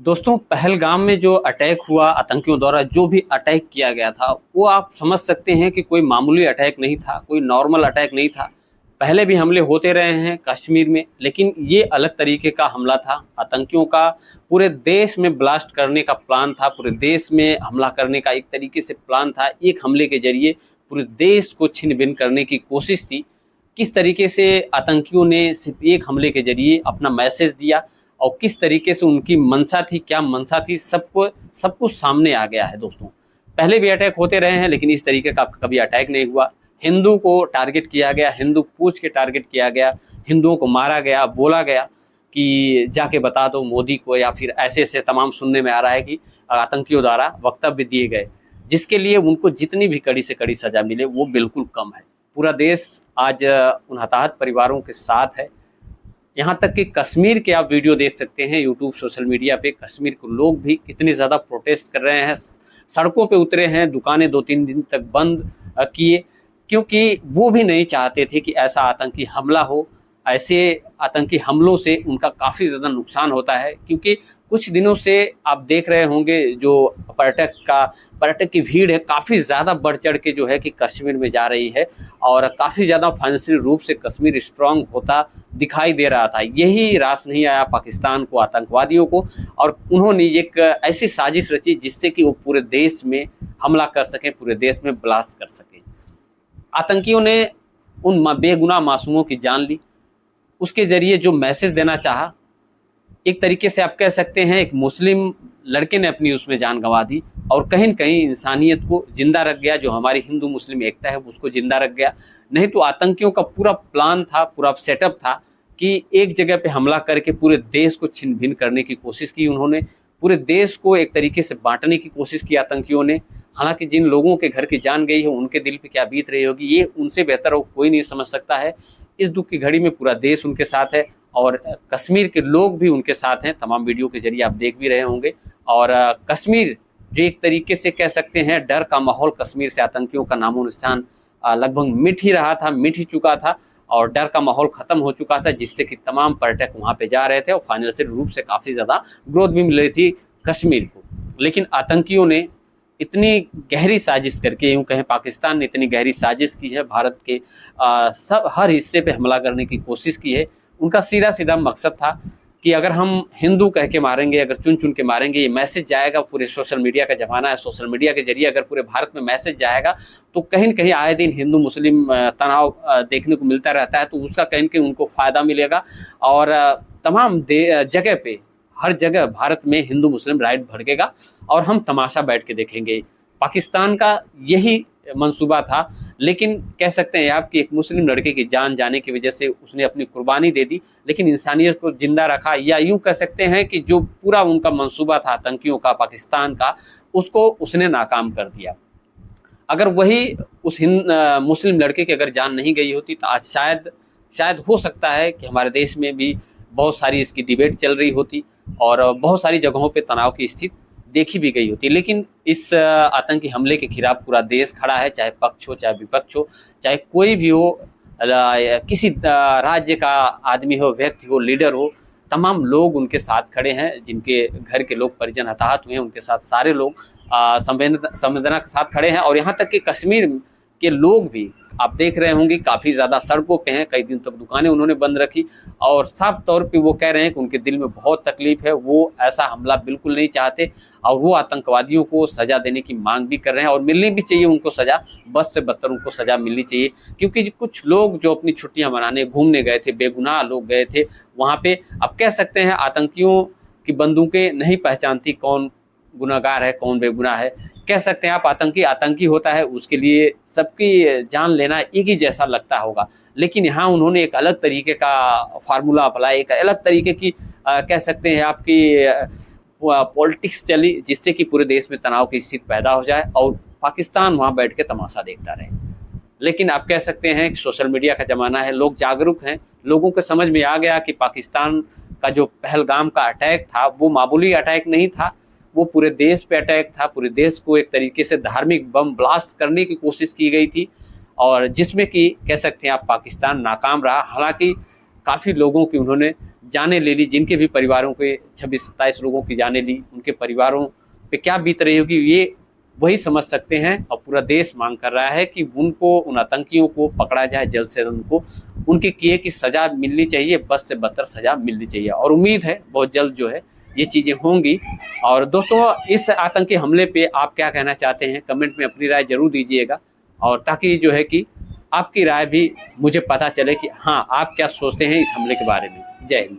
दोस्तों, पहलगाम में जो अटैक हुआ आतंकियों द्वारा, जो भी अटैक किया गया था, वो आप समझ सकते हैं कि कोई मामूली अटैक नहीं था, कोई नॉर्मल अटैक नहीं था। पहले भी हमले होते रहे हैं कश्मीर में, लेकिन ये अलग तरीके का हमला था। आतंकियों का पूरे देश में ब्लास्ट करने का प्लान था, पूरे देश में हमला करने का एक तरीके से प्लान था। एक हमले के जरिए पूरे देश को छिन-भिन करने की कोशिश थी। किस तरीके से आतंकियों ने सिर्फ एक हमले के जरिए अपना मैसेज दिया और किस तरीके से उनकी मंशा थी, क्या मंशा थी, सबको सब कुछ सामने आ गया है दोस्तों। पहले भी अटैक होते रहे हैं, लेकिन इस तरीके का कभी अटैक नहीं हुआ। हिंदू को टारगेट किया गया, हिंदू पूछ के टारगेट किया गया, हिंदुओं को मारा गया, बोला गया कि जाके बता दो मोदी को, या फिर ऐसे-ऐसे तमाम सुनने में आ रहा है कि आतंकियों द्वारा वक्तव्य दिए गए, जिसके लिए उनको जितनी भी कड़ी से कड़ी सज़ा मिले वो बिल्कुल कम है। पूरा देश आज उन हताहत परिवारों के साथ है। यहाँ तक कि कश्मीर के आप वीडियो देख सकते हैं यूट्यूब सोशल मीडिया पे, कश्मीर के लोग भी कितने ज़्यादा प्रोटेस्ट कर रहे हैं, सड़कों पे उतरे हैं, दुकानें 2-3 दिन तक बंद किए, क्योंकि वो भी नहीं चाहते थे कि ऐसा आतंकी हमला हो। ऐसे आतंकी हमलों से उनका काफ़ी ज़्यादा नुकसान होता है, क्योंकि कुछ दिनों से आप देख रहे होंगे जो पर्यटक की भीड़ है काफ़ी ज़्यादा बढ़ चढ़ के जो है कि कश्मीर में जा रही है, और काफ़ी ज़्यादा फाइनेंशियल रूप से कश्मीर स्ट्रांग होता दिखाई दे रहा था। यही रास नहीं आया पाकिस्तान को, आतंकवादियों को, और उन्होंने एक ऐसी साजिश रची जिससे कि वो पूरे देश में हमला कर सकें, पूरे देश में ब्लास्ट कर सकें। आतंकियों ने उन बेगुनाह मासूमों की जान ली। उसके ज़रिए जो मैसेज देना चाहा, एक तरीके से आप कह सकते हैं एक मुस्लिम लड़के ने अपनी उसमें जान गंवा दी, और कहीं न कहीं इंसानियत को ज़िंदा रख गया। जो हमारी हिंदू मुस्लिम एकता है उसको ज़िंदा रख गया। नहीं तो आतंकियों का पूरा प्लान था, पूरा सेटअप था कि एक जगह पे हमला करके पूरे देश को छिन-भिन करने की कोशिश की उन्होंने। पूरे देश को एक तरीके से बाँटने की कोशिश की आतंकियों ने। हालाँकि जिन लोगों के घर की जान गई है उनके दिल पे क्या बीत रही होगी, ये उनसे बेहतर और कोई नहीं समझ सकता है। इस दुःख की घड़ी में पूरा देश उनके साथ है, और कश्मीर के लोग भी उनके साथ हैं। तमाम वीडियो के ज़रिए आप देख भी रहे होंगे। और कश्मीर जो एक तरीके से कह सकते हैं डर का माहौल, कश्मीर से आतंकियों का नामो-निशान लगभग मिट ही रहा था, मिट ही चुका था, और डर का माहौल ख़त्म हो चुका था, जिससे कि तमाम पर्यटक वहाँ पे जा रहे थे, और फाइनेंशियल रूप से काफ़ी ज़्यादा ग्रोथ भी मिल रही थी कश्मीर को। लेकिन आतंकियों ने इतनी गहरी साजिश करके, यूँ कहें पाकिस्तान ने इतनी गहरी साजिश की है, भारत के सब हर हिस्से पे हमला करने की कोशिश की है। उनका सीधा-सीधा मकसद था कि अगर हम हिंदू कह के मारेंगे, अगर चुन-चुन के मारेंगे, ये मैसेज जाएगा, पूरे सोशल मीडिया का ज़माना है, सोशल मीडिया के ज़रिए अगर पूरे भारत में मैसेज जाएगा, तो कहीं न कहीं आए दिन हिंदू मुस्लिम तनाव देखने को मिलता रहता है, तो उसका कहीं न कहीं उनको फ़ायदा मिलेगा, और तमाम जगह पे, हर जगह भारत में हिंदू मुस्लिम राइट भड़केगा, और हम तमाशा बैठ के देखेंगे। पाकिस्तान का यही मंसूबा था, लेकिन कह सकते हैं आप कि एक मुस्लिम लड़के की जान जाने की वजह से उसने अपनी कुर्बानी दे दी, लेकिन इंसानियत को ज़िंदा रखा, या यूँ कह सकते हैं कि जो पूरा उनका मंसूबा था आतंकियों का, पाकिस्तान का, उसको उसने नाकाम कर दिया। अगर वही उस मुस्लिम लड़के की अगर जान नहीं गई होती, तो आज शायद हो सकता है कि हमारे देश में भी बहुत सारी इसकी डिबेट चल रही होती, और बहुत सारी जगहों पे तनाव की स्थिति देखी भी गई होती। लेकिन इस आतंकी हमले के खिलाफ पूरा देश खड़ा है, चाहे पक्ष हो, चाहे विपक्ष हो, चाहे कोई भी हो, किसी राज्य का आदमी हो, व्यक्ति हो, लीडर हो, तमाम लोग उनके साथ खड़े हैं। जिनके घर के लोग परिजन हताहत हुए हैं, उनके साथ सारे लोग संवेदना के साथ खड़े हैं। और यहाँ तक कि कश्मीर के लोग भी आप देख रहे होंगे काफ़ी ज़्यादा सड़कों पे हैं, कई दिन तक दुकानें उन्होंने बंद रखी, और साफ तौर पे वो कह रहे हैं कि उनके दिल में बहुत तकलीफ़ है, वो ऐसा हमला बिल्कुल नहीं चाहते, और वो आतंकवादियों को सज़ा देने की मांग भी कर रहे हैं, और मिलनी भी चाहिए उनको सज़ा, बद से बदतर उनको सज़ा मिलनी चाहिए। क्योंकि कुछ लोग जो अपनी छुट्टियाँ मनाने घूमने गए थे, बेगुनाह लोग गए थे वहाँ पे, अब कह सकते हैं आतंकियों की बंदूकें नहीं पहचानती कौन गुनहगार है, कौन बेगुनाह है। कह सकते हैं आप आतंकी आतंकी होता है, उसके लिए सबकी जान लेना एक ही जैसा लगता होगा। लेकिन यहाँ उन्होंने एक अलग तरीके का फ़ॉर्मूला अपनाया, एक अलग तरीके की कह सकते हैं आपकी पॉलिटिक्स चली, जिससे कि पूरे देश में तनाव की स्थिति पैदा हो जाए, और पाकिस्तान वहाँ बैठ के तमाशा देखता रहे। लेकिन आप कह सकते हैं कि सोशल मीडिया का ज़माना है, लोग जागरूक हैं, लोगों को समझ में आ गया कि पाकिस्तान का जो पहलगाम का अटैक था, वो मामूली अटैक नहीं था, वो पूरे देश पे अटैक था। पूरे देश को एक तरीके से धार्मिक बम ब्लास्ट करने की कोशिश की गई थी, और जिसमें कि कह सकते हैं आप पाकिस्तान नाकाम रहा। हालाँकि काफ़ी लोगों की उन्होंने जाने ले ली, जिनके भी परिवारों के 26-27 लोगों की जाने ली, उनके परिवारों पे क्या बीत रही होगी ये वही समझ सकते हैं। और पूरा देश मांग कर रहा है कि उनको, उन आतंकियों को पकड़ा जाए जल्द से जल्द, उनको उनके किए की सज़ा मिलनी चाहिए, बद से बदतर सज़ा मिलनी चाहिए। और उम्मीद है बहुत जल्द जो है ये चीज़ें होंगी। और दोस्तों, इस आतंकी हमले पे आप क्या कहना चाहते हैं, कमेंट में अपनी राय ज़रूर दीजिएगा, और ताकि जो है कि आपकी राय भी मुझे पता चले कि हाँ, आप क्या सोचते हैं इस हमले के बारे में। जय हिंद।